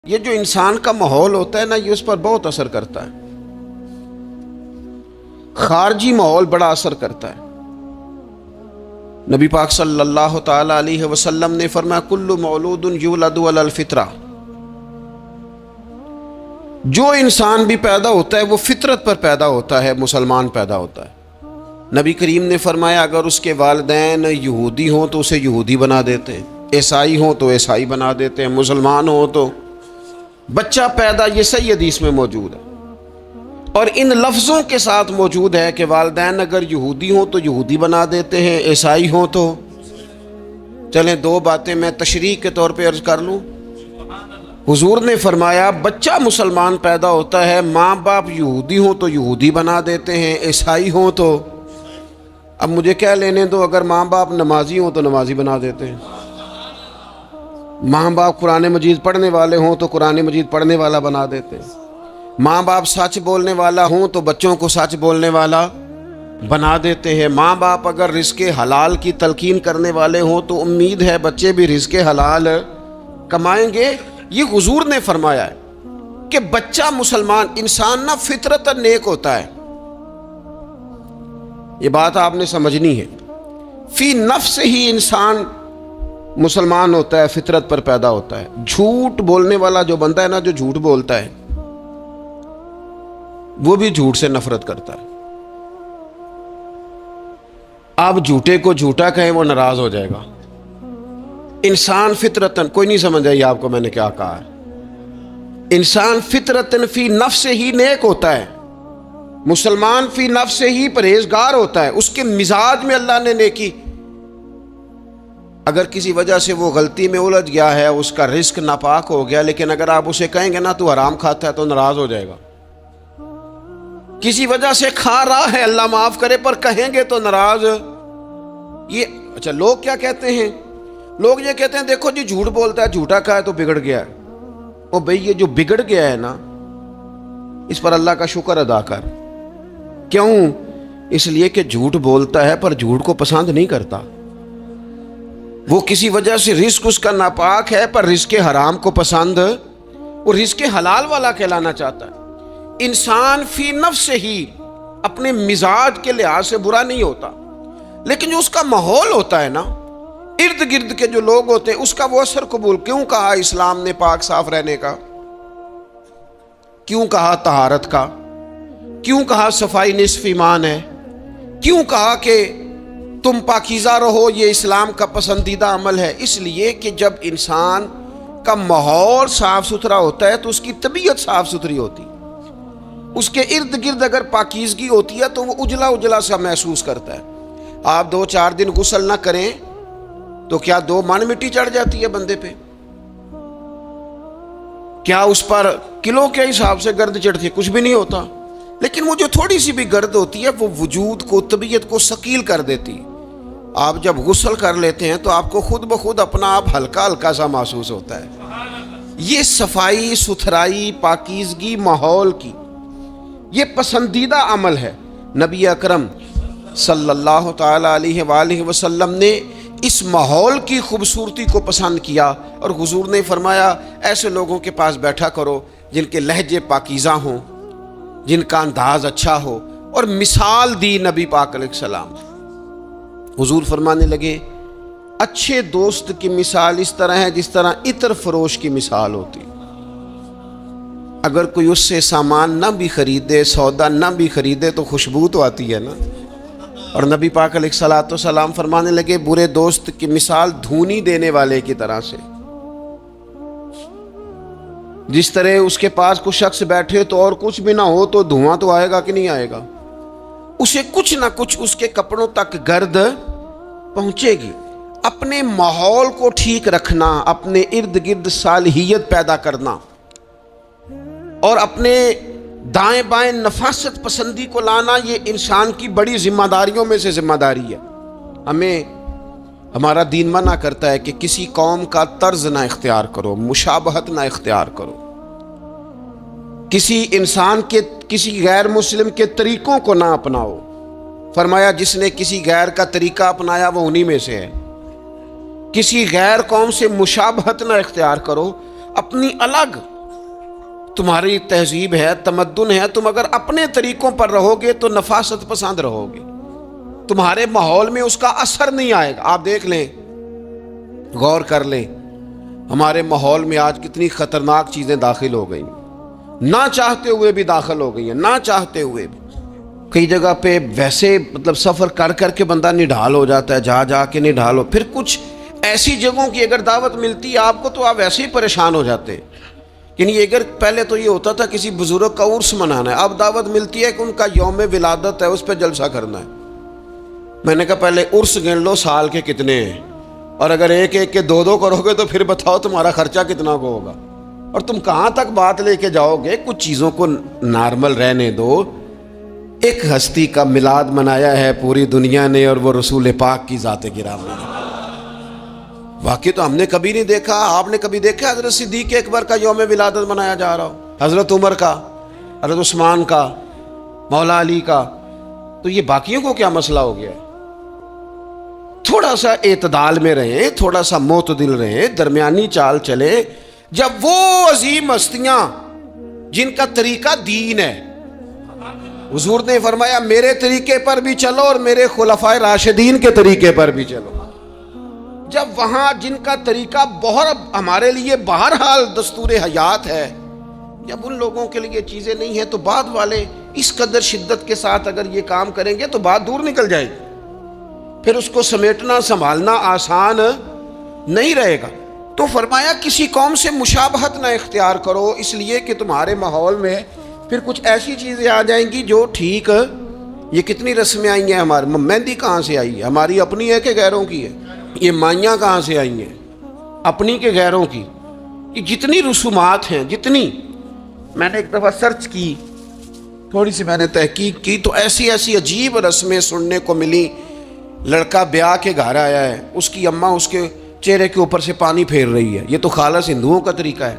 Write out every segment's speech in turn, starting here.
یہ جو انسان کا ماحول ہوتا ہے نا، یہ اس پر بہت اثر کرتا ہے۔ خارجی ماحول بڑا اثر کرتا ہے۔ نبی پاک صلی اللہ تعالی علیہ وسلم نے فرمایا کل مولود یولد علی الفطرہ، جو انسان بھی پیدا ہوتا ہے وہ فطرت پر پیدا ہوتا ہے، مسلمان پیدا ہوتا ہے۔ نبی کریم نے فرمایا اگر اس کے والدین یہودی ہوں تو اسے یہودی بنا دیتے ہیں، عیسائی ہوں تو عیسائی بنا دیتے ہیں، مسلمان ہوں تو بچہ پیدا، یہ صحیح حدیث میں موجود ہے۔ اور ان لفظوں کے ساتھ موجود ہے کہ والدین اگر یہودی ہوں تو یہودی بنا دیتے ہیں، عیسائی ہوں تو۔ چلیں دو باتیں میں تشریح کے طور پہ عرض کر لوں۔ حضور نے فرمایا بچہ مسلمان پیدا ہوتا ہے، ماں باپ یہودی ہوں تو یہودی بنا دیتے ہیں، عیسائی ہوں تو۔ اب مجھے کیا لینے دو، اگر ماں باپ نمازی ہوں تو نمازی بنا دیتے ہیں، ماں باپ قرآن مجید پڑھنے والے ہوں تو قرآن مجید پڑھنے والا بنا دیتے ہیں، ماں باپ سچ بولنے والا ہوں تو بچوں کو سچ بولنے والا بنا دیتے ہیں، ماں باپ اگر رزق حلال کی تلقین کرنے والے ہوں تو امید ہے بچے بھی رزق حلال کمائیں گے۔ یہ حضور نے فرمایا ہے کہ بچہ مسلمان انسان نہ فطرت نیک ہوتا ہے۔ یہ بات آپ نے سمجھنی ہے، فی نفس ہی انسان مسلمان ہوتا ہے، فطرت پر پیدا ہوتا ہے۔ جھوٹ بولنے والا جو بندہ ہے نا، جو جھوٹ بولتا ہے وہ بھی جھوٹ سے نفرت کرتا ہے۔ آپ جھوٹے کو جھوٹا کہیں وہ ناراض ہو جائے گا۔ انسان فطرتن، کوئی نہیں سمجھ آئی آپ کو میں نے کیا کہا ہے؟ انسان فطرتن فی نفس ہی نیک ہوتا ہے، مسلمان فی نفس ہی پرہیزگار ہوتا ہے، اس کے مزاج میں اللہ نے نیکی۔ اگر کسی وجہ سے وہ غلطی میں الجھ گیا ہے، اس کا رزق ناپاک ہو گیا، لیکن اگر آپ اسے کہیں گے نا تو حرام کھاتا ہے تو ناراض ہو جائے گا۔ کسی وجہ سے کھا رہا ہے، اللہ معاف کرے، پر کہیں گے تو ناراض۔ یہ اچھا لوگ کیا کہتے ہیں؟ لوگ یہ کہتے ہیں دیکھو جی جھوٹ بولتا ہے، جھوٹا کھائے تو بگڑ گیا ہے۔ او بھئی یہ جو بگڑ گیا ہے نا، اس پر اللہ کا شکر ادا کر۔ کیوں؟ اس لیے کہ جھوٹ بولتا ہے پر جھوٹ کو پسند نہیں کرتا۔ وہ کسی وجہ سے رزق اس کا ناپاک ہے پر رزق حرام کو پسند، وہ رزق حلال والا کہلانا چاہتا ہے۔ انسان فی نفس ہی اپنے مزاج کے لحاظ سے برا نہیں ہوتا، لیکن جو اس کا ماحول ہوتا ہے نا، ارد گرد کے جو لوگ ہوتے ہیں، اس کا وہ اثر قبول۔ کیوں کہا اسلام نے پاک صاف رہنے کا؟ کیوں کہا طہارت کا؟ کیوں کہا صفائی نصف ایمان ہے؟ کیوں کہا کہ تم پاکیزہ رہو، یہ اسلام کا پسندیدہ عمل ہے؟ اس لیے کہ جب انسان کا ماحول صاف ستھرا ہوتا ہے تو اس کی طبیعت صاف ستھری ہوتی، اس کے ارد گرد اگر پاکیزگی ہوتی ہے تو وہ اجلا اجلا سا محسوس کرتا ہے۔ آپ 2-4 دن غسل نہ کریں تو کیا 2 من مٹی چڑھ جاتی ہے بندے پہ؟ کیا اس پر کلو کے حساب سے گرد چڑھتی ہے؟ کچھ بھی نہیں ہوتا، لیکن وہ جو تھوڑی سی بھی گرد ہوتی ہے وہ وجود کو، طبیعت کو ثقیل کر دیتی۔ آپ جب غسل کر لیتے ہیں تو آپ کو خود بخود اپنا آپ ہلکا ہلکا سا محسوس ہوتا ہے۔ یہ صفائی ستھرائی پاکیزگی ماحول کی یہ پسندیدہ عمل ہے۔ نبی اکرم صلی اللہ تعالی علیہ وآلہ وسلم نے اس ماحول کی خوبصورتی کو پسند کیا، اور حضور نے فرمایا ایسے لوگوں کے پاس بیٹھا کرو جن کے لہجے پاکیزہ ہوں، جن کا انداز اچھا ہو۔ اور مثال دی نبی پاک علیہ السلام۔ حضور فرمانے لگے اچھے دوست کی مثال اس طرح ہے جس طرح عطر فروش کی مثال ہوتی۔ اگر کوئی اس سے سامان نہ بھی خریدے، سودا نہ بھی خریدے، تو خوشبو تو آتی ہے نا۔ اور نبی پاک علیہ الصلوۃ والسلام فرمانے لگے برے دوست کی مثال دھونی دینے والے کی طرح سے۔ جس طرح اس کے پاس کوئی شخص بیٹھے تو اور کچھ بھی نہ ہو تو دھواں تو آئے گا کہ نہیں آئے گا؟ اسے کچھ نہ کچھ اس کے کپڑوں تک گرد پہنچے گی۔ اپنے ماحول کو ٹھیک رکھنا، اپنے ارد گرد صالحیت پیدا کرنا، اور اپنے دائیں بائیں نفاست پسندی کو لانا، یہ انسان کی بڑی ذمہ داریوں میں سے ذمہ داری ہے۔ ہمیں ہمارا دین منع کرتا ہے کہ کسی قوم کا طرز نہ اختیار کرو، مشابہت نہ اختیار کرو، کسی انسان کے، کسی غیر مسلم کے طریقوں کو نہ اپناؤ۔ فرمایا جس نے کسی غیر کا طریقہ اپنایا وہ انہی میں سے ہے۔ کسی غیر قوم سے مشابہت نہ اختیار کرو، اپنی الگ تمہاری تہذیب ہے، تمدن ہے، تم اگر اپنے طریقوں پر رہو گے تو نفاست پسند رہو گے، تمہارے ماحول میں اس کا اثر نہیں آئے گا۔ آپ دیکھ لیں، غور کر لیں، ہمارے ماحول میں آج کتنی خطرناک چیزیں داخل ہو گئی، نہ چاہتے ہوئے بھی داخل ہو گئی ہیں، نہ چاہتے ہوئے بھی۔ کئی جگہ پہ ویسے مطلب سفر کر کر کے بندہ نڈھال ہو جاتا ہے، جا جا کے نڈھال ہو، پھر کچھ ایسی جگہوں کی اگر دعوت ملتی ہے آپ کو تو آپ ویسے ہی پریشان ہو جاتے ہیں۔ یعنی اگر پہلے تو یہ ہوتا تھا کسی بزرگ کا عرس منانا ہے، اب دعوت ملتی ہے کہ ان کا یوم ولادت ہے، اس پہ جلسہ کرنا ہے۔ میں نے کہا پہلے عرس گن لو سال کے کتنے ہیں، اور اگر ایک ایک کے دو کرو گے تو پھر بتاؤ تمہارا خرچہ کتنا کو ہوگا، اور تم کہاں تک بات لے کے جاؤ گے۔ کچھ چیزوں کو نارمل رہنے دو۔ ایک ہستی کا میلاد منایا ہے پوری دنیا نے، اور وہ رسول پاک کی ذات گرامی ہے۔ واقعی تو ہم نے کبھی نہیں دیکھا، آپ نے کبھی دیکھا حضرت صدیق اکبر کا یوم ولادت منایا جا رہا ہو، حضرت عمر کا، حضرت عثمان کا، مولا علی کا؟ تو یہ باقیوں کو کیا مسئلہ ہو گیا ہے؟ تھوڑا سا اعتدال میں رہیں، تھوڑا سا معتدل رہیں، درمیانی چال چلے۔ جب وہ عظیم ہستیاں جن کا طریقہ دین ہے، حضور نے فرمایا میرے طریقے پر بھی چلو اور میرے خلفائے راشدین کے طریقے پر بھی چلو، جب وہاں جن کا طریقہ بہت ہمارے لیے بہرحال دستور حیات ہے، جب ان لوگوں کے لیے چیزیں نہیں ہیں تو بعد والے اس قدر شدت کے ساتھ اگر یہ کام کریں گے تو بات دور نکل جائے گی، پھر اس کو سمیٹنا سنبھالنا آسان نہیں رہے گا۔ تو فرمایا کسی قوم سے مشابہت نہ اختیار کرو، اس لیے کہ تمہارے ماحول میں پھر کچھ ایسی چیزیں آ جائیں گی جو ٹھیک۔ یہ کتنی رسمیں آئی ہیں ہماری، مہندی کہاں سے آئی ہے؟ ہماری اپنی ہے کہ غیروں کی ہے؟ یہ مائیاں کہاں سے آئی ہیں؟ اپنی کے غیروں کی؟ یہ جتنی رسومات ہیں، جتنی میں نے ایک دفعہ سرچ کی، تھوڑی سی میں نے تحقیق کی، تو ایسی ایسی عجیب رسمیں سننے کو ملی۔ لڑکا بیاہ کے گھر آیا ہے، اس کی اماں اس کے چہرے کے اوپر سے پانی پھیر رہی ہے۔ یہ تو خالص ہندوؤں کا طریقہ ہے،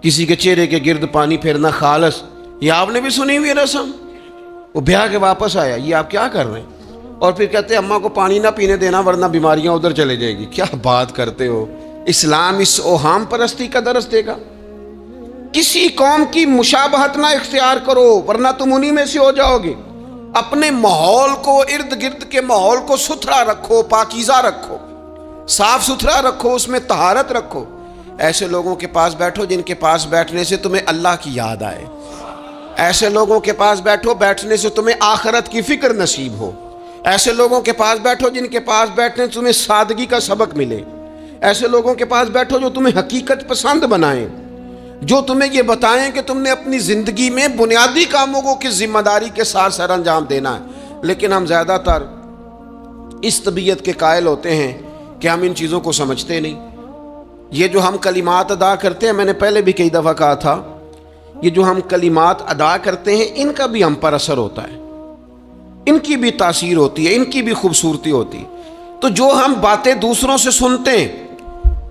کسی کے چہرے کے گرد پانی پھیرنا خالص۔ یہ آپ نے بھی سنی ہوئی رسم؟ وہ بیاہ کے واپس آیا، یہ آپ کیا کر رہے ہیں؟ اور پھر کہتے ہیں اماں کو پانی نہ پینے دینا ورنہ بیماریاں ادھر چلے جائے گی۔ کیا بات کرتے ہو؟ اسلام اس اوہام پرستی کا درس دے گا؟ کسی قوم کی مشابہت نہ اختیار کرو ورنہ تم انہی میں سے ہو جاؤ گے۔ اپنے ماحول کو، ارد گرد کے ماحول کو ستھرا رکھو، پاکیزہ رکھو، صاف ستھرا رکھو، اس میں طہارت رکھو۔ ایسے لوگوں کے پاس بیٹھو جن کے پاس بیٹھنے سے تمہیں اللہ کی یاد آئے، ایسے لوگوں کے پاس بیٹھو بیٹھنے سے تمہیں آخرت کی فکر نصیب ہو، ایسے لوگوں کے پاس بیٹھو جن کے پاس بیٹھنے سے تمہیں سادگی کا سبق ملے، ایسے لوگوں کے پاس بیٹھو جو تمہیں حقیقت پسند بنائیں، جو تمہیں یہ بتائیں کہ تم نے اپنی زندگی میں بنیادی کاموں کو کس ذمہ داری کے ساتھ سر انجام دینا ہے۔ لیکن ہم زیادہ تر اس طبیعت کے قائل ہوتے ہیں کہ ہم ان چیزوں کو سمجھتے نہیں۔ یہ جو ہم کلمات ادا کرتے ہیں، میں نے پہلے بھی کئی دفعہ کہا تھا، یہ جو ہم کلمات ادا کرتے ہیں ان کا بھی ہم پر اثر ہوتا ہے، ان کی بھی تاثیر ہوتی ہے، ان کی بھی خوبصورتی ہوتی ہے۔ تو جو ہم باتیں دوسروں سے سنتے ہیں،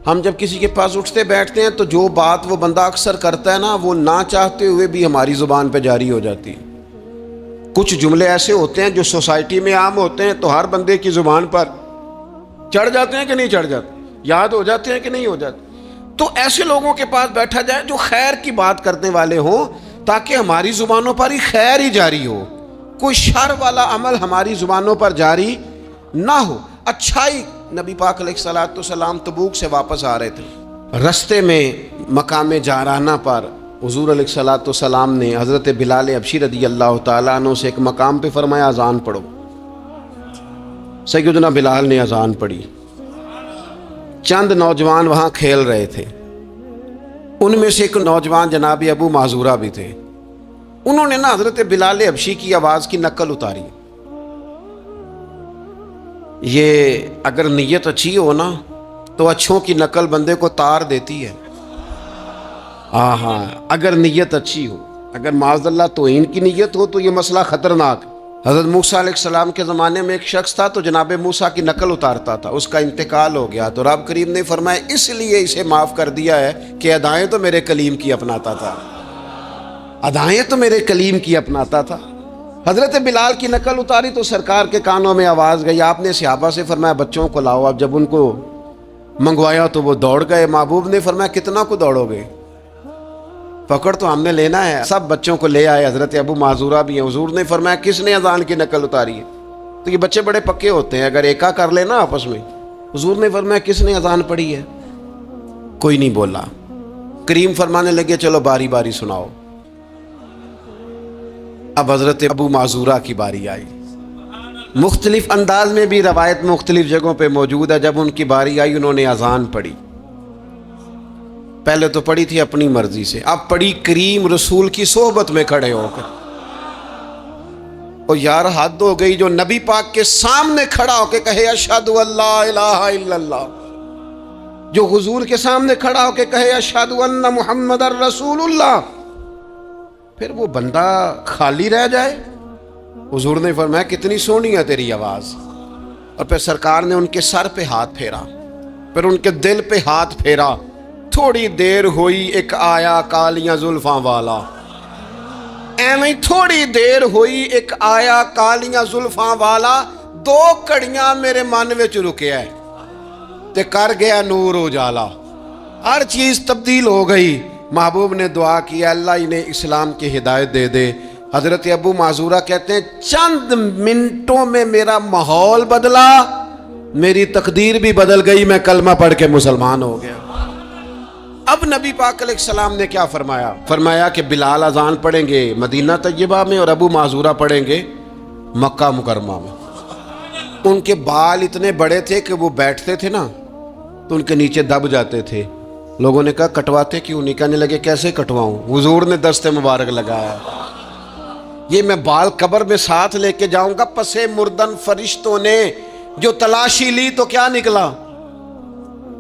ہم جب کسی کے پاس اٹھتے بیٹھتے ہیں تو جو بات وہ بندہ اکثر کرتا ہے نا، وہ نہ چاہتے ہوئے بھی ہماری زبان پہ جاری ہو جاتی ہے۔ کچھ جملے ایسے ہوتے ہیں جو سوسائٹی میں عام ہوتے ہیں تو ہر بندے کی زبان پر چڑھ جاتے ہیں کہ نہیں چڑھ جاتے، یاد ہو جاتے ہیں کہ نہیں ہو جاتے۔ تو ایسے لوگوں کے پاس بیٹھا جائے جو خیر کی بات کرنے والے ہوں، تاکہ ہماری زبانوں پر ہی خیر ہی جاری ہو، کوئی شر والا عمل ہماری زبانوں پر جاری نہ ہو۔ اچھائی، نبی پاک علیہ الصلوۃ والسلام تبوک سے واپس آ رہے تھے، رستے میں مقام جارانہ پر حضور علیہ الصلوۃ والسلام نے حضرت بلال حبشی رضی اللہ تعالیٰ عنہ سے ایک مقام پہ فرمایا اذان پڑھو۔ سیدنا بلال نے اذان پڑھی، چند نوجوان وہاں کھیل رہے تھے، ان میں سے ایک نوجوان جناب ابو معذورہ بھی تھے، انہوں نے نا حضرت بلال حبشی کی آواز کی نقل اتاری۔ یہ اگر نیت اچھی ہو نا تو اچھوں کی نقل بندے کو تار دیتی ہے۔ ہاں اگر نیت اچھی ہو، اگر معاذ اللہ توہین کی نیت ہو تو یہ مسئلہ خطرناک ہے۔ حضرت موسیٰ علیہ السلام کے زمانے میں ایک شخص تھا تو جناب موسیٰ کی نقل اتارتا تھا، اس کا انتقال ہو گیا تو رب کریم نے فرمایا اس لیے اسے معاف کر دیا ہے کہ ادائیں تو میرے کلیم کی اپناتا تھا، ادائیں تو میرے کلیم کی اپناتا تھا۔ حضرت بلال کی نقل اتاری تو سرکار کے کانوں میں آواز گئی، آپ نے صحابہ سے فرمایا بچوں کو لاؤ۔ اب جب ان کو منگوایا تو وہ دوڑ گئے، محبوب نے فرمایا کتنا کو دوڑو گے؟ پکڑ تو ہم نے لینا ہے. سب بچوں کو لے آئے, حضرت ابو معذورہ بھی ہیں. حضور نے فرمایا کس نے اذان کی نقل اتاری ہے؟ تو یہ بچے بڑے پکے ہوتے ہیں, اگر ایکا کر لینا آپس میں. حضور نے فرمایا کس نے اذان پڑھی ہے؟ کوئی نہیں بولا. کریم فرمانے لگے چلو باری باری سناؤ. اب حضرت ابو معذورہ کی باری آئی. مختلف انداز میں بھی روایت مختلف جگہوں پہ موجود ہے. جب ان کی باری آئی انہوں نے اذان پڑھی. پہلے تو پڑھی تھی اپنی مرضی سے, اب پڑھی کریم رسول کی صحبت میں کھڑے ہو کر. اور یار حد ہو گئی, جو نبی پاک کے سامنے کھڑا ہو کے کہے اشہد ان لا الہ الا اللہ, جو حضور کے سامنے کھڑا ہو کے کہے اشہد ان محمد رسول اللہ, پھر وہ بندہ خالی رہ جائے. حضور نے فرمایا کتنی سونی ہے تیری آواز. اور پھر سرکار نے ان کے سر پہ ہاتھ پھیرا, پھر ان کے دل پہ ہاتھ پھیرا. تھوڑی دیر ہوئی ایک آیا کالیاں زلفاں والا. ایویں تھوڑی دیر ہوئی ایک آیا کالیاں زلفاں والا. 2 کڑیاں میرے من وچ رکیا ہے تے کر گیا نور اجالا. ہر چیز تبدیل ہو گئی. محبوب نے دعا کیا اللہ انہیں اسلام کی ہدایت دے دے. حضرت ابو معذورہ کہتے ہیں چند منٹوں میں میرا ماحول بدلا, میری تقدیر بھی بدل گئی, میں کلمہ پڑھ کے مسلمان ہو گیا. اب نبی پاک علیہ السلام نے کیا فرمایا؟ فرمایا کہ بلال اذان پڑھیں گے مدینہ طیبہ میں اور ابو معذورہ پڑھیں گے مکہ مکرمہ میں. ان کے بال اتنے بڑے تھے کہ وہ بیٹھتے تھے نا تو ان کے نیچے دب جاتے تھے. لوگوں نے کہا کٹواتے کیوں نہیں؟ کہنے لگے کیسے کٹواؤں؟ حضور نے دست مبارک لگایا. یہ میں بال قبر میں ساتھ لے کے جاؤں گا. پسے مردن فرشتوں نے جو تلاشی لی تو کیا نکلا؟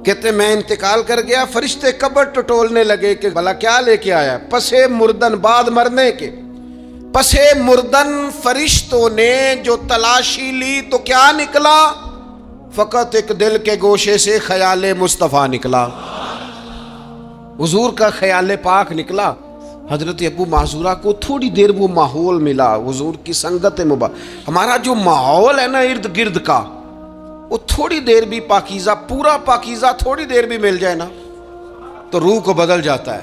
کہتے میں انتقال کر گیا, فرشتے قبر ٹٹولنے لگے کہ بھلا کیا لے کے آیا؟ پسے مردن, بعد مرنے کے پسے مردن فرشتوں نے جو تلاشی لی تو کیا نکلا؟ فقط ایک دل کے گوشے سے خیال مصطفیٰ نکلا. حضور کا خیال پاک نکلا. حضرت ابو معذورہ کو تھوڑی دیر وہ ماحول ملا, حضور کی سنگت مبارک. ہمارا جو ماحول ہے نا ارد گرد کا, وہ تھوڑی دیر بھی پاکیزہ, پورا پاکیزہ تھوڑی دیر بھی مل جائے نا تو روح کو بدل جاتا ہے.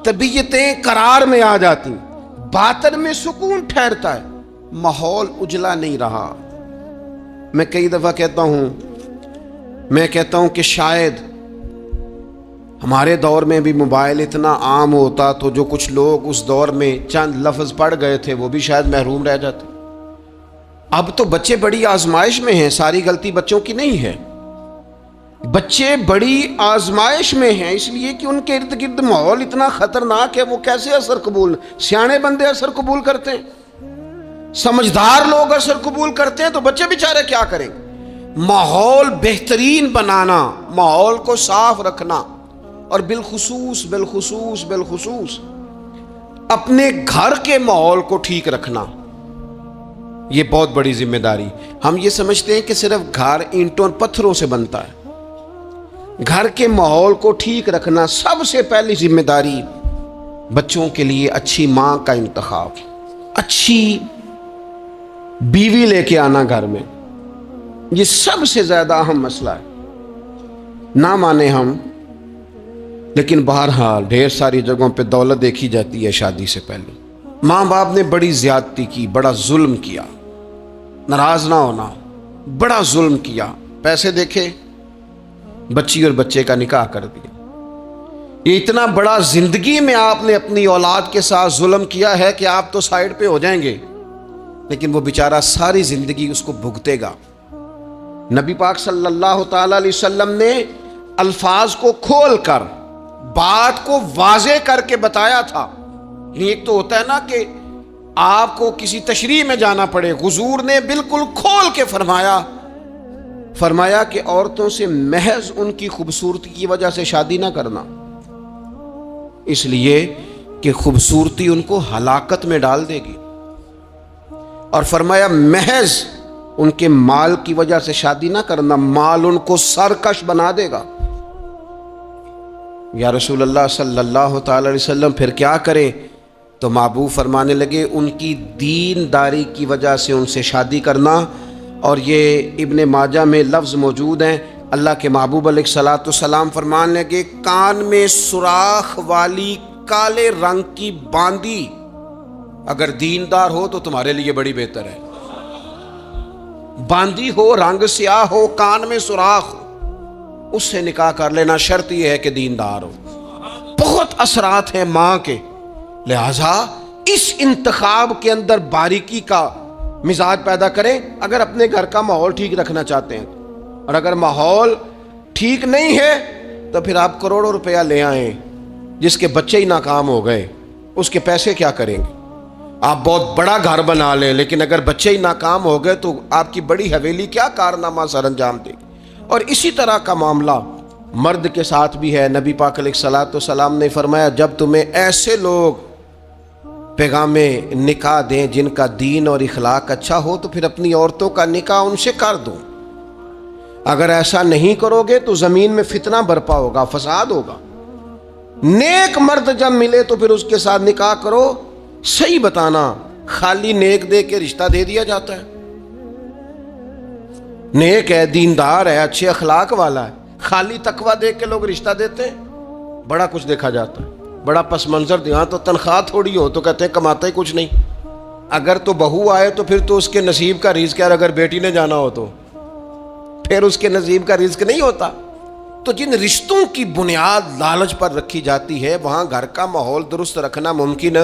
طبیعتیں قرار میں آ جاتی, باطن میں سکون ٹھہرتا ہے, ماحول اجلا نہیں رہا. میں کئی دفعہ کہتا ہوں کہ شاید ہمارے دور میں بھی موبائل اتنا عام ہوتا تو جو کچھ لوگ اس دور میں چند لفظ پڑھ گئے تھے وہ بھی شاید محروم رہ جاتے. اب تو بچے بڑی آزمائش میں ہیں, ساری غلطی بچوں کی نہیں ہے. بچے بڑی آزمائش میں ہیں اس لیے کہ ان کے ارد گرد ماحول اتنا خطرناک ہے. وہ کیسے اثر قبول؟ سیانے بندے اثر قبول کرتے ہیں, سمجھدار لوگ اثر قبول کرتے ہیں, تو بچے بیچارے کیا کریں؟ ماحول بہترین بنانا, ماحول کو صاف رکھنا, اور بالخصوص اپنے گھر کے ماحول کو ٹھیک رکھنا, یہ بہت بڑی ذمہ داری. ہم یہ سمجھتے ہیں کہ صرف گھر اینٹوں اور پتھروں سے بنتا ہے. گھر کے ماحول کو ٹھیک رکھنا سب سے پہلی ذمہ داری. بچوں کے لیے اچھی ماں کا انتخاب, اچھی بیوی لے کے آنا گھر میں, یہ سب سے زیادہ اہم مسئلہ ہے. نہ مانے ہم, لیکن بہرحال ڈھیر ساری جگہوں پہ دولت دیکھی جاتی ہے شادی سے پہلے. ماں باپ نے بڑی زیادتی کی, بڑا ظلم کیا, ناراض نہ ہونا, بڑا ظلم کیا. پیسے دیکھے, بچی اور بچے کا نکاح کر دیا. یہ اتنا بڑا زندگی میں آپ نے اپنی اولاد کے ساتھ ظلم کیا ہے کہ آپ تو سائیڈ پہ ہو جائیں گے, لیکن وہ بیچارہ ساری زندگی اس کو بھگتے گا. نبی پاک صلی اللہ تعالی علیہ وسلم نے الفاظ کو کھول کر, بات کو واضح کر کے بتایا تھا. ایک تو ہوتا ہے نا کہ آپ کو کسی تشریح میں جانا پڑے, حضور نے بالکل کھول کے فرمایا کہ عورتوں سے محض ان کی خوبصورتی کی وجہ سے شادی نہ کرنا, اس لیے کہ خوبصورتی ان کو ہلاکت میں ڈال دے گی. اور فرمایا محض ان کے مال کی وجہ سے شادی نہ کرنا, مال ان کو سرکش بنا دے گا. یا رسول اللہ صلی اللہ تعالی علیہ وسلم پھر کیا کریں؟ تو محبوب فرمانے لگے ان کی دینداری کی وجہ سے ان سے شادی کرنا. اور یہ ابن ماجہ میں لفظ موجود ہیں, اللہ کے محبوب علیہ الصلوۃ والسلام فرمانے لگے کان میں سوراخ والی کالے رنگ کی باندی اگر دیندار ہو تو تمہارے لیے بڑی بہتر ہے. باندی ہو، رنگ سیاہ ہو، کان میں سوراخ ہو، اس سے نکاح کر لینا. شرط یہ ہے کہ دیندار ہو. بہت اثرات ہیں ماں کے، لہذا اس انتخاب کے اندر باریکی کا مزاج پیدا کریں. اگر اپنے گھر کا ماحول ٹھیک رکھنا چاہتے ہیں، اور اگر ماحول ٹھیک نہیں ہے تو پھر آپ کروڑوں روپیہ لے آئیں، جس کے بچے ہی ناکام ہو گئے اس کے پیسے کیا کریں گے؟ آپ بہت بڑا گھر بنا لیں لیکن اگر بچے ہی ناکام ہو گئے تو آپ کی بڑی حویلی کیا کارنامہ سر انجام دے گی. اور اسی طرح کا معاملہ مرد کے ساتھ بھی ہے. نبی پاک علیہ الصلوۃ والسلام نے فرمایا جب تمہیں ایسے لوگ پیغام نکاح دیں جن کا دین اور اخلاق اچھا ہو تو پھر اپنی عورتوں کا نکاح ان سے کر دو. اگر ایسا نہیں کرو گے تو زمین میں فتنہ برپا ہوگا، فساد ہوگا. نیک مرد جب ملے تو پھر اس کے ساتھ نکاح کرو. صحیح بتانا، خالی نیک دے کے رشتہ دے دیا جاتا ہے. نیک ہے، دیندار ہے، اچھے اخلاق والا ہے، خالی تقویٰ دے کے لوگ رشتہ دیتے ہیں. بڑا کچھ دیکھا جاتا ہے، بڑا پس منظر دیا تو تنخواہ تھوڑی ہو تو کہتے ہیں کماتا ہی کچھ نہیں. اگر تو بہو آئے تو پھر تو اس کے نصیب کا رزق ہے، اگر بیٹی نے جانا ہو تو پھر اس کے نصیب کا رزق نہیں ہوتا. تو جن رشتوں کی بنیاد لالچ پر رکھی جاتی ہے وہاں گھر کا ماحول درست رکھنا ممکن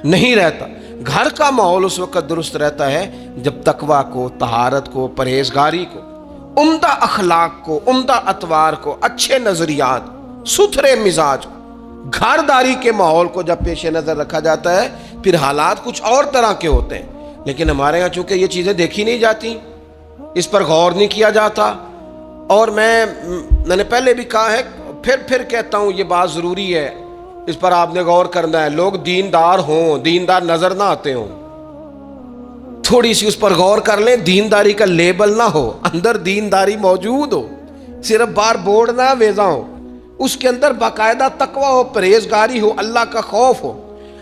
نہیں رہتا. گھر کا ماحول اس وقت درست رہتا ہے جب تقویٰ کو، طہارت کو، پرہیزگاری کو، عمدہ اخلاق کو، عمدہ اطوار کو، اچھے نظریات، ستھرے مزاج کو، گھرداری کے ماحول کو جب پیش نظر رکھا جاتا ہے پھر حالات کچھ اور طرح کے ہوتے ہیں. لیکن ہمارے ہاں چونکہ یہ چیزیں دیکھی نہیں جاتی، اس پر غور نہیں کیا جاتا. اور میں نے پہلے بھی کہا ہے، پھر کہتا ہوں یہ بات ضروری ہے، اس پر آپ نے غور کرنا ہے. لوگ دیندار ہوں، دیندار نظر نہ آتے ہوں، تھوڑی سی اس پر غور کر لیں. دینداری کا لیبل نہ ہو، اندر دینداری موجود ہو، صرف بار بورڈ نہ ویزا ہو، اس کے اندر باقاعدہ تقویٰ ہو، پرہیزگاری ہو، اللہ کا خوف ہو،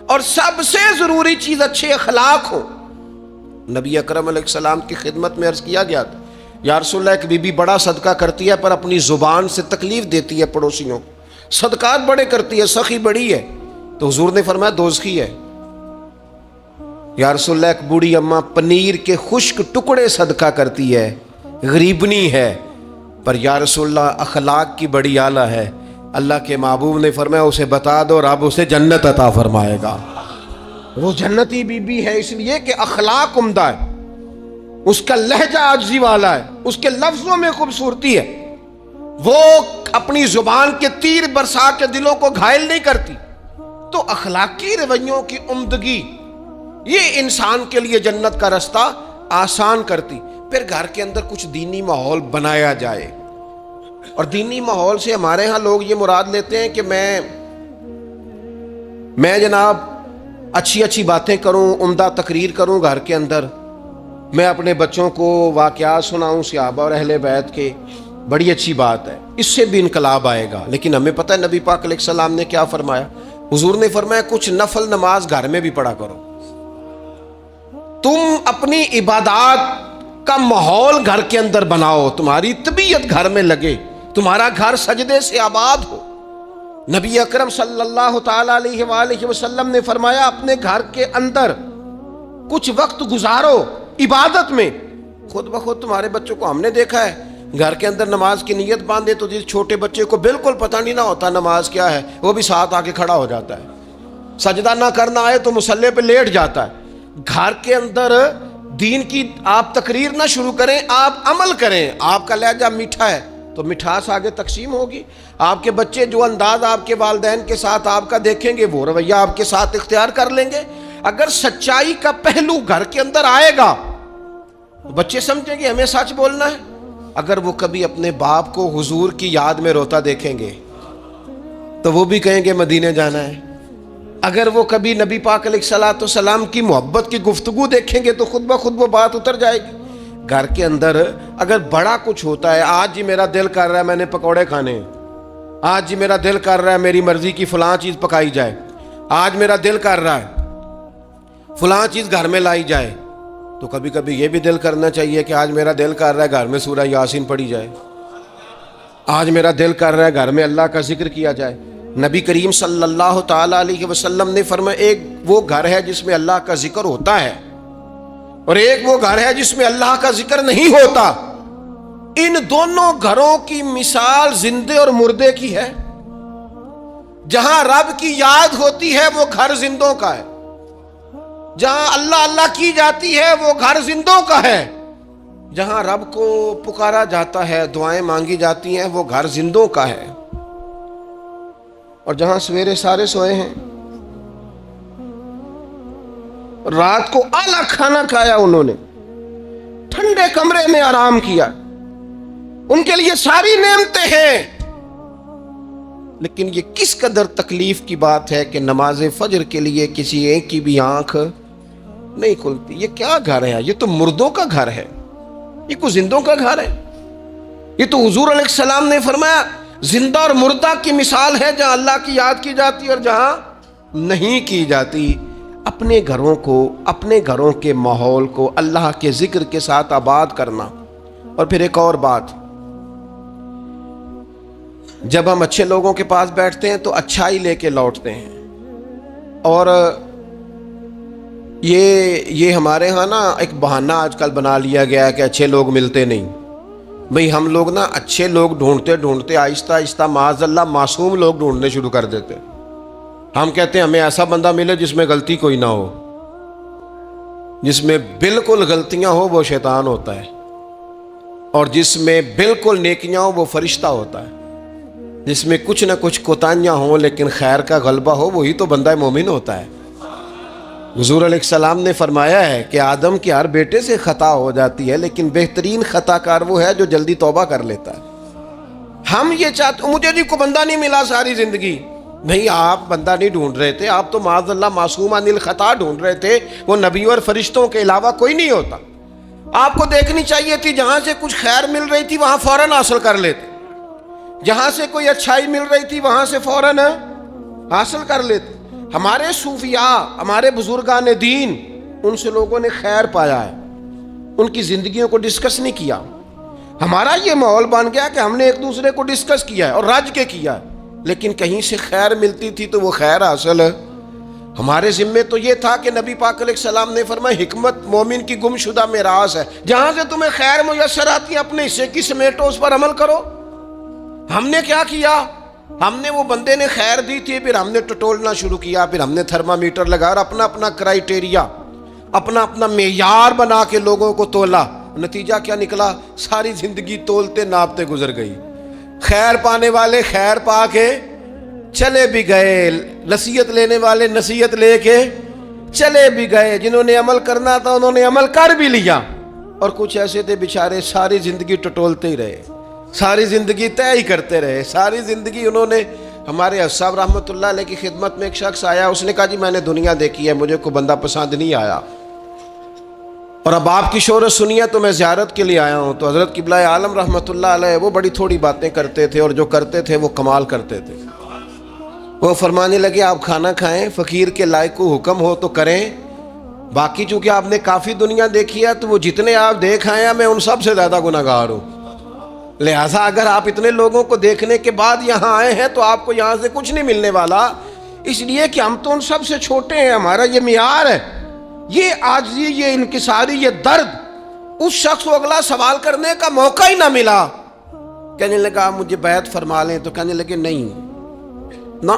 اور سب سے ضروری چیز اچھے اخلاق ہو. نبی اکرم علیہ السلام کی خدمت میں عرض کیا گیا تھا یا رسول اللہ ایک بی بی بڑا صدقہ کرتی ہے پر اپنی زبان سے تکلیف دیتی ہے پڑوسیوں کو، صدقات بڑے کرتی ہے، سخی بڑی ہے. تو حضور نے فرمایا دوزخی ہے. یا رسول اللہ ایک بوڑھی اماں پنیر کے خشک ٹکڑے صدقہ کرتی ہے، غریبنی ہے، پر یا رسول اللہ اخلاق کی بڑی اعلیٰ ہے. اللہ کے محبوب نے فرمایا اسے بتا دو رب اسے جنت عطا فرمائے گا. وہ جنتی بی بی ہے اس لیے کہ اخلاق عمدہ ہے، اس کا لہجہ عاجزی والا ہے، اس کے لفظوں میں خوبصورتی ہے، وہ اپنی زبان کے تیر برسا کے دلوں کو گھائل نہیں کرتی. تو اخلاقی رویوں کی عمدگی یہ انسان کے لیے جنت کا رستہ آسان کرتی. پھر گھر کے اندر کچھ دینی ماحول بنایا جائے. اور دینی ماحول سے ہمارے ہاں لوگ یہ مراد لیتے ہیں کہ میں جناب اچھی باتیں کروں، عمدہ تقریر کروں گھر کے اندر، میں اپنے بچوں کو واقعات سناؤں صحابہ اور اہل بیت کے. بڑی اچھی بات ہے، اس سے بھی انقلاب آئے گا. لیکن ہمیں پتہ ہے نبی پاک علیہ السلام نے کیا فرمایا. حضور نے فرمایا کچھ نفل نماز گھر میں بھی پڑھا کرو. تم اپنی عبادات کا ماحول گھر کے اندر بناؤ، تمہاری طبیعت گھر میں لگے، تمہارا گھر سجدے سے آباد ہو. نبی اکرم صلی اللہ تعالی علیہ وآلہ وسلم نے فرمایا اپنے گھر کے اندر کچھ وقت گزارو عبادت میں. خود بخود تمہارے بچوں کو ہم نے دیکھا ہے گھر کے اندر نماز کی نیت باندھے تو جس چھوٹے بچے کو بالکل پتہ نہیں نہ ہوتا نماز کیا ہے، وہ بھی ساتھ آ کے کھڑا ہو جاتا ہے. سجدہ نہ کرنا آئے تو مصلی پہ لیٹ جاتا ہے. گھر کے اندر دین کی آپ تقریر نہ شروع کریں، آپ عمل کریں. آپ کا لہجہ میٹھا ہے تو مٹھاس آگے تقسیم ہوگی. آپ کے بچے جو انداز آپ کے والدین کے ساتھ آپ کا دیکھیں گے وہ رویہ آپ کے ساتھ اختیار کر لیں گے. اگر سچائی کا پہلو گھر کے اندر آئے گا تو بچے سمجھیں گے ہمیں سچ بولنا ہے. اگر وہ کبھی اپنے باپ کو حضور کی یاد میں روتا دیکھیں گے تو وہ بھی کہیں گے مدینے جانا ہے. اگر وہ کبھی نبی پاک علیہ الصلوۃ والسلام کی محبت کی گفتگو دیکھیں گے تو خود بخود وہ بات اتر جائے گی. گھر کے اندر اگر بڑا کچھ ہوتا ہے، آج جی میرا دل کر رہا ہے میں نے پکوڑے کھانے ہیں، آج جی میرا دل کر رہا ہے میری مرضی کی فلاں چیز پکائی جائے، آج میرا دل کر رہا ہے فلاں چیز گھر میں لائی جائے، تو کبھی کبھی یہ بھی دل کرنا چاہیے کہ آج میرا دل کر رہا ہے گھر میں سورہ یاسین پڑھی جائے، آج میرا دل کر رہا ہے گھر میں اللہ کا ذکر کیا جائے. نبی کریم صلی اللہ تعالی علیہ وسلم نے فرمایا ایک وہ گھر ہے جس میں اللہ کا ذکر ہوتا ہے اور ایک وہ گھر ہے جس میں اللہ کا ذکر نہیں ہوتا. ان دونوں گھروں کی مثال زندے اور مردے کی ہے. جہاں رب کی یاد ہوتی ہے وہ گھر زندوں کا ہے. جہاں اللہ اللہ کی جاتی ہے وہ گھر زندوں کا ہے. جہاں رب کو پکارا جاتا ہے دعائیں مانگی جاتی ہیں وہ گھر زندوں کا ہے. اور جہاں سویرے سارے سوئے ہیں, رات کو اعلیٰ کھانا کھایا, انہوں نے ٹھنڈے کمرے میں آرام کیا, ان کے لیے ساری نعمتیں ہیں, لیکن یہ کس قدر تکلیف کی بات ہے کہ نماز فجر کے لیے کسی ایک کی بھی آنکھ نہیں کھلتی. یہ کیا گھر ہے؟ یہ تو مردوں کا گھر ہے, یہ کوئی زندوں کا گھر ہے؟ یہ تو حضور علیہ السلام نے فرمایا زندہ اور مردہ کی مثال ہے, جہاں اللہ کی یاد کی جاتی اور جہاں نہیں کی جاتی. اپنے گھروں کو, اپنے گھروں کے ماحول کو اللہ کے ذکر کے ساتھ آباد کرنا. اور پھر ایک اور بات, جب ہم اچھے لوگوں کے پاس بیٹھتے ہیں تو اچھائی لے کے لوٹتے ہیں. اور یہ ہمارے ہاں نا ایک بہانہ آج کل بنا لیا گیا ہے کہ اچھے لوگ ملتے نہیں. بھئی ہم لوگ نا اچھے لوگ ڈھونڈتے ڈھونڈتے آہستہ آہستہ معاذ اللہ معصوم لوگ ڈھونڈنے شروع کر دیتے. ہم کہتے ہیں ہمیں ایسا بندہ ملے جس میں غلطی کوئی نہ ہو, جس میں بالکل غلطیاں ہو وہ شیطان ہوتا ہے, اور جس میں بالکل نیکیاں ہو وہ فرشتہ ہوتا ہے, جس میں کچھ نہ کچھ کوتاہیاں ہوں لیکن خیر کا غلبہ ہو وہی تو بندہ مومن ہوتا ہے. حضور علیہ السلام نے فرمایا ہے کہ آدم کے ہر بیٹے سے خطا ہو جاتی ہے, لیکن بہترین خطا کار وہ ہے جو جلدی توبہ کر لیتا ہے. ہم یہ چاہتے, مجھے جی کو بندہ نہیں ملا ساری زندگی. نہیں, آپ بندہ نہیں ڈھونڈ رہے تھے, آپ تو معاذ اللہ معصوم عن الخطا ڈھونڈ رہے تھے. وہ نبی اور فرشتوں کے علاوہ کوئی نہیں ہوتا. آپ کو دیکھنی چاہیے تھی جہاں سے کچھ خیر مل رہی تھی وہاں فوراً حاصل کر لیتے, جہاں سے کوئی اچھائی مل رہی تھی وہاں سے فوراً حاصل کر لیتے. ہمارے صوفیاء, ہمارے بزرگان دین, ان سے لوگوں نے خیر پایا ہے, ان کی زندگیوں کو ڈسکس نہیں کیا. ہمارا یہ ماحول بن گیا کہ ہم نے ایک دوسرے کو ڈسکس کیا ہے اور رج کے کیا ہے, لیکن کہیں سے خیر ملتی تھی تو وہ خیر حاصل ہمارے ذمے تو یہ تھا کہ نبی پاک علیہ السلام نے فرمایا حکمت مومن کی گم شدہ میراث ہے. جہاں سے تمہیں خیر میسر آتی ہے اپنے حصے کی سمیٹو, اس پر عمل کرو. ہم نے کیا کیا؟ ہم نے, وہ بندے نے خیر دی تھی, پھر ہم نے ٹٹولنا شروع کیا, پھر ہم نے تھرمامیٹر لگا اور اپنا اپنا کرائیٹیریا, اپنا اپنا معیار بنا کے لوگوں کو تولا. نتیجہ کیا نکلا؟ ساری زندگی تولتے ناپتے گزر گئی. خیر پانے والے خیر پا کے چلے بھی گئے, نصیحت لینے والے نصیحت لے کے چلے بھی گئے, جنہوں نے عمل کرنا تھا انہوں نے عمل کر بھی لیا, اور کچھ ایسے تھے بیچارے ساری زندگی ٹٹولتے ہی رہے, ساری زندگی طے ہی کرتے رہے. ساری زندگی انہوں نے, ہمارے صاحب رحمۃ اللہ علیہ کی خدمت میں ایک شخص آیا, اس نے کہا جی میں نے دنیا دیکھی ہے, مجھے کوئی بندہ پسند نہیں آیا, اور اب آپ کی شہرت سنی ہے تو میں زیارت کے لیے آیا ہوں. تو حضرت قبلہ عالم رحمۃ اللہ علیہ وہ بڑی تھوڑی باتیں کرتے تھے, اور جو کرتے تھے وہ کمال کرتے تھے. وہ فرمانے لگے آپ کھانا کھائیں, فقیر کے لائق کو حکم ہو تو کریں, باقی چونکہ آپ نے کافی دنیا دیکھی ہے تو وہ جتنے آپ دیکھ آئے ہیں میں ان سب سے زیادہ گناہگار ہوں. لہٰذا اگر آپ اتنے لوگوں کو دیکھنے کے بعد یہاں آئے ہیں تو آپ کو یہاں سے کچھ نہیں ملنے والا, اس لیے کہ ہم تو ان سب سے چھوٹے ہیں. ہمارا یہ معیار ہے, یہ عاجزی, یہ انکساری, یہ درد. اس شخص کو اگلا سوال کرنے کا موقع ہی نہ ملا. کہنے لگا مجھے بیعت فرما لیں, تو کہنے لگے نہیں نہ,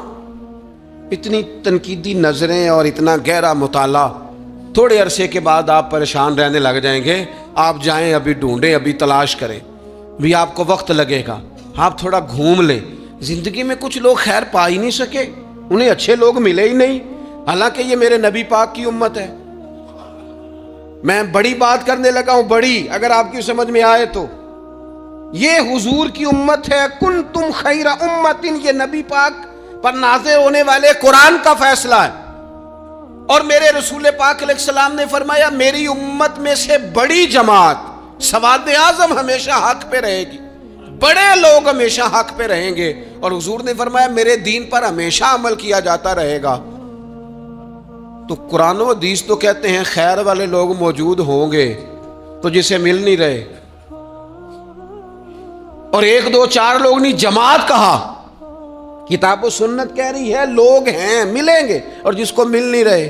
اتنی تنقیدی نظریں اور اتنا گہرا مطالعہ, تھوڑے عرصے کے بعد آپ پریشان رہنے لگ جائیں گے. آپ جائیں, ابھی ڈھونڈیں, ابھی تلاش کریں, بھی آپ کو وقت لگے گا. آپ تھوڑا گھوم لیں. زندگی میں کچھ لوگ خیر پا ہی نہیں سکے, انہیں اچھے لوگ ملے ہی نہیں, حالانکہ یہ میرے نبی پاک کی امت ہے. میں بڑی بات کرنے لگا ہوں, بڑی, اگر آپ کی سمجھ میں آئے تو. یہ حضور کی امت ہے, کنتم خیر امت, یہ نبی پاک پر نازل ہونے والے قرآن کا فیصلہ ہے. اور میرے رسول پاک علیہ السلام نے فرمایا میری امت میں سے بڑی جماعت, سواد اعظم ہمیشہ حق پہ رہے گی, بڑے لوگ ہمیشہ حق پہ رہیں گے. اور حضور نے فرمایا میرے دین پر ہمیشہ عمل کیا جاتا رہے گا. تو قرآن و حدیث تو کہتے ہیں خیر والے لوگ موجود ہوں گے, تو جسے مل نہیں رہے, اور ایک دو چار لوگ نہیں, جماعت کہا. کتاب و سنت کہہ رہی ہے لوگ ہیں ملیں گے، اور جس کو مل نہیں رہے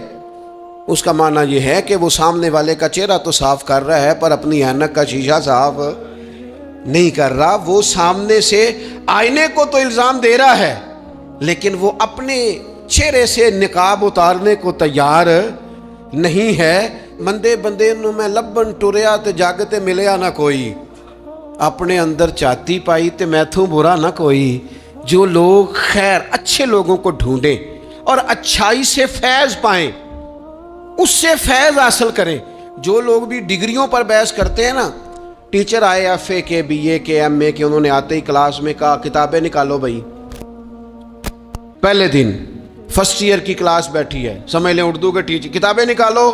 اس کا معنی یہ ہے کہ وہ سامنے والے کا چہرہ تو صاف کر رہا ہے پر اپنی اینک کا شیشہ صاف نہیں کر رہا۔ وہ سامنے سے آئینے کو تو الزام دے رہا ہے لیکن وہ اپنے چہرے سے نقاب اتارنے کو تیار نہیں ہے۔ مندے بندے نو میں لبن ٹریا تے جگ تے ملیا نہ کوئی، اپنے اندر چاتی پائی تے میتھوں برا نہ کوئی۔ جو لوگ خیر اچھے لوگوں کو ڈھونڈیں اور اچھائی سے فیض پائیں، اس سے فیض حاصل کریں۔ جو لوگ بھی ڈگریوں پر بحث کرتے ہیں نا، ٹیچر آئے ایف اے کے، بی اے کے، ایم اے کے، انہوں نے آتے ہی کلاس میں کہا کتابیں نکالو بھائی۔ پہلے دن فرسٹ ایئر کی کلاس بیٹھی ہے، سمجھ لیں اردو کے ٹیچر، کتابیں نکالو۔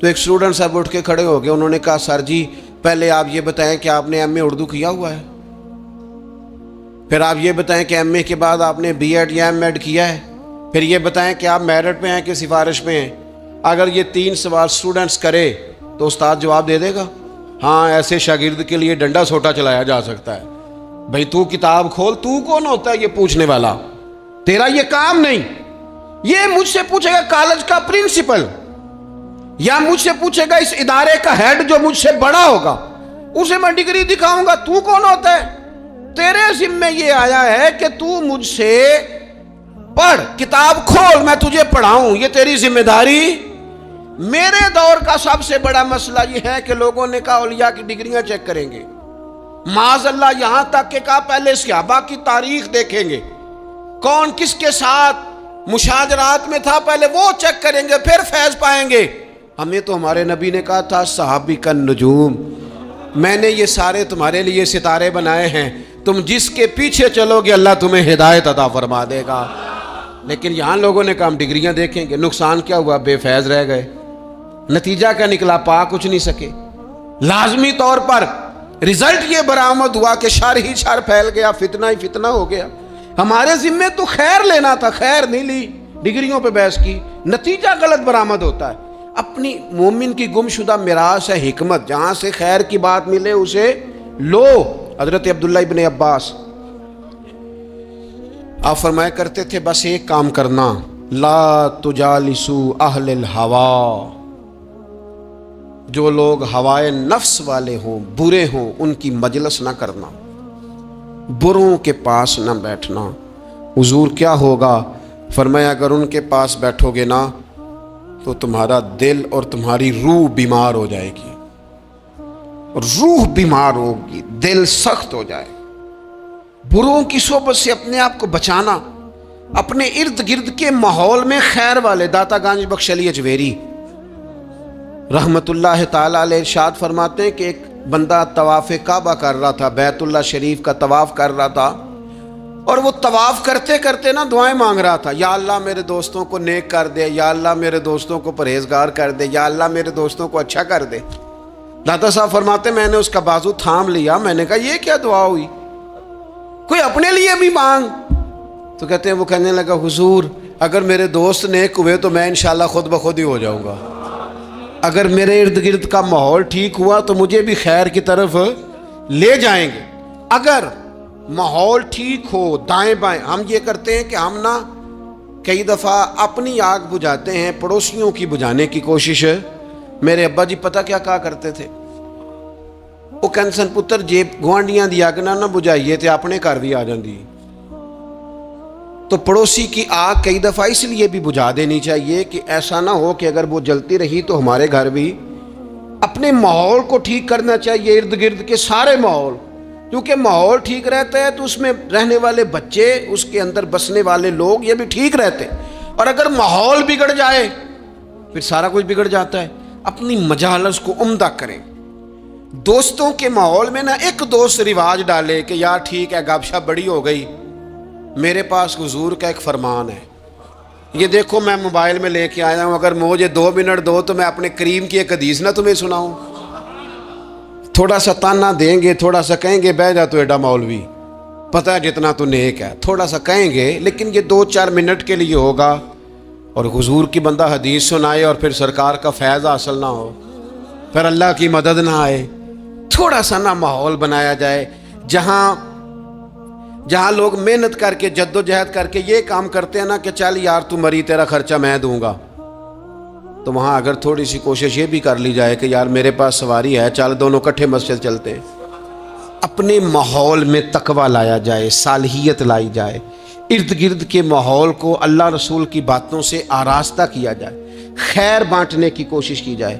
تو ایک اسٹوڈنٹ صاحب اٹھ کے کھڑے ہو گئے، انہوں نے کہا سر جی پہلے آپ یہ بتائیں کہ آپ نے ایم اے اردو کیا ہوا ہے، پھر آپ یہ بتائیں کہ ایم اے کے بعد آپ نے بی ایڈ یا ایم ایڈ کیا ہے، پھر یہ بتائیں کہ آپ میرٹ پہ ہیں کہ سفارش پہ ہیں۔ اگر یہ 3 سوال اسٹوڈنٹس کرے تو استاد جواب دے دے گا؟ ہاں، ایسے شاگرد کے لیے ڈنڈا سوٹا چلایا جا سکتا ہے۔ بھائی تو کتاب کھول، تو کون ہوتا ہے یہ پوچھنے والا؟ تیرا یہ کام نہیں۔ یہ مجھ سے پوچھے گا کالج کا پرنسپل، یا مجھ سے پوچھے گا اس ادارے کا ہیڈ جو مجھ سے بڑا ہوگا، اسے میں ڈگری دکھاؤں گا۔ تو کون ہوتا ہے؟ تیرے ذمہ یہ آیا ہے کہ تو مجھ سے پڑھ، کتاب کھول، میں تجھے پڑھاؤں، یہ تیری ذمہ داری۔ میرے دور کا سب سے بڑا مسئلہ یہ ہے کہ لوگوں نے کہا اولیاء کی ڈگریاں چیک کریں گے، معاذ اللہ یہاں تک کہ کہا پہلے صحابہ کی تاریخ دیکھیں گے، کون کس کے ساتھ مشاجرات میں تھا، پہلے وہ چیک کریں گے پھر فیض پائیں گے۔ ہمیں تو ہمارے نبی نے کہا تھا صحابی کا نجوم، میں نے یہ سارے تمہارے لیے ستارے بنائے ہیں، تم جس کے پیچھے چلو گے اللہ تمہیں ہدایت عطا فرما دے گا۔ لیکن یہاں لوگوں نے کہا ہم ڈگریاں دیکھیں گے۔ نقصان کیا ہوا؟ بے فیض رہ گئے۔ نتیجہ کیا نکلا؟ پا کچھ نہیں سکے۔ لازمی طور پر رزلٹ یہ برآمد ہوا کہ شر ہی شر پھیل گیا، فتنہ ہی فتنہ ہو گیا۔ ہمارے ذمے تو خیر لینا تھا، خیر نہیں لی، ڈگریوں پہ بحث کی، نتیجہ غلط برآمد ہوتا ہے۔ اپنی مومن کی گمشدہ میراث ہے حکمت، جہاں سے خیر کی بات ملے اسے لو۔ حضرت عبداللہ ابن عباس آپ فرمایا کرتے تھے بس ایک کام کرنا، لا تجالسوا اہل الہوا، جو لوگ ہوائے نفس والے ہوں، برے ہوں، ان کی مجلس نہ کرنا، بروں کے پاس نہ بیٹھنا۔ حضور کیا ہوگا؟ فرمایا اگر ان کے پاس بیٹھو گے نا تو تمہارا دل اور تمہاری روح بیمار ہو جائے گی، روح بیمار ہوگی، دل سخت ہو جائے۔ بروں کی صحبت سے اپنے آپ کو بچانا، اپنے ارد گرد کے ماحول میں خیر والے۔ داتا گنج بخش علی اجویری رحمت اللہ تعالی علیہ ارشاد فرماتے ہیں کہ ایک بندہ طواف کعبہ کر رہا تھا، بیت اللہ شریف کا طواف کر رہا تھا، اور وہ طواف کرتے کرتے نا دعائیں مانگ رہا تھا، یا اللہ میرے دوستوں کو نیک کر دے، یا اللہ میرے دوستوں کو پرہیزگار کر دے، یا اللہ میرے دوستوں کو اچھا کر دے۔ داتا صاحب فرماتے میں نے اس کا بازو تھام لیا، میں نے کہا یہ کیا دعا ہوئی، کوئی اپنے لیے بھی مانگ۔ تو کہتے ہیں وہ کہنے لگا حضور اگر میرے دوست نیک ہوئے تو میں انشاءاللہ خود بخود ہی ہو جاؤں گا، اگر میرے ارد گرد کا ماحول ٹھیک ہوا تو مجھے بھی خیر کی طرف لے جائیں گے۔ اگر ماحول ٹھیک ہو دائیں بائیں، ہم یہ کرتے ہیں کہ ہم نا کئی دفعہ اپنی آگ بجھاتے ہیں، پڑوسیوں کی بجھانے کی کوشش۔ میرے ابا جی پتہ کیا کہا کرتے تھے؟ وہ کہندے سن پتر جے گوانڈیاں دی اگ نہ بجھائیے تے اپنے گھر بھی آ جاندی۔ تو پڑوسی کی آگ کئی دفعہ اس لیے بھی بجھا دینی چاہیے کہ ایسا نہ ہو کہ اگر وہ جلتی رہی تو ہمارے گھر بھی۔ اپنے ماحول کو ٹھیک کرنا چاہیے، ارد گرد کے سارے ماحول، کیونکہ ماحول ٹھیک رہتا ہے تو اس میں رہنے والے بچے، اس کے اندر بسنے والے لوگ یہ بھی ٹھیک رہتے ہیں، اور اگر ماحول بگڑ جائے پھر سارا کچھ بگڑ جاتا ہے۔ اپنی مجالس کو عمدہ کریں۔ دوستوں کے ماحول میں نہ ایک دوست رواج ڈالے کہ یار ٹھیک ہے گپ شپ بڑی ہو گئی۔ میرے پاس حضور کا ایک فرمان ہے، یہ دیکھو میں موبائل میں لے کے آیا ہوں، اگر مجھے 2 منٹ دو تو میں اپنے کریم کی ایک حدیث نہ تمہیں سناؤں۔ تھوڑا سا تانا دیں گے، تھوڑا سا کہیں گے بہ جا تو ایڈا مولوی، پتہ ہے جتنا تو نیک ہے، تھوڑا سا کہیں گے، لیکن یہ 2-4 منٹ کے لیے ہوگا، اور حضور کی بندہ حدیث سنائے اور پھر سرکار کا فیض حاصل نہ ہو، پھر اللہ کی مدد نہ آئے۔ تھوڑا سا نہ ماحول بنایا جائے جہاں جہاں لوگ محنت کر کے جدوجہد کر کے یہ کام کرتے ہیں نا کہ چل یار تو مری تیرا خرچہ میں دوں گا، تو وہاں اگر تھوڑی سی کوشش یہ بھی کر لی جائے کہ یار میرے پاس سواری ہے، چل دونوں کٹھے مسجد چلتے ہیں، اپنے ماحول میں تقوی لایا جائے، صالحیت لائی جائے، ارد گرد کے ماحول کو اللہ رسول کی باتوں سے آراستہ کیا جائے، خیر بانٹنے کی کوشش کی جائے۔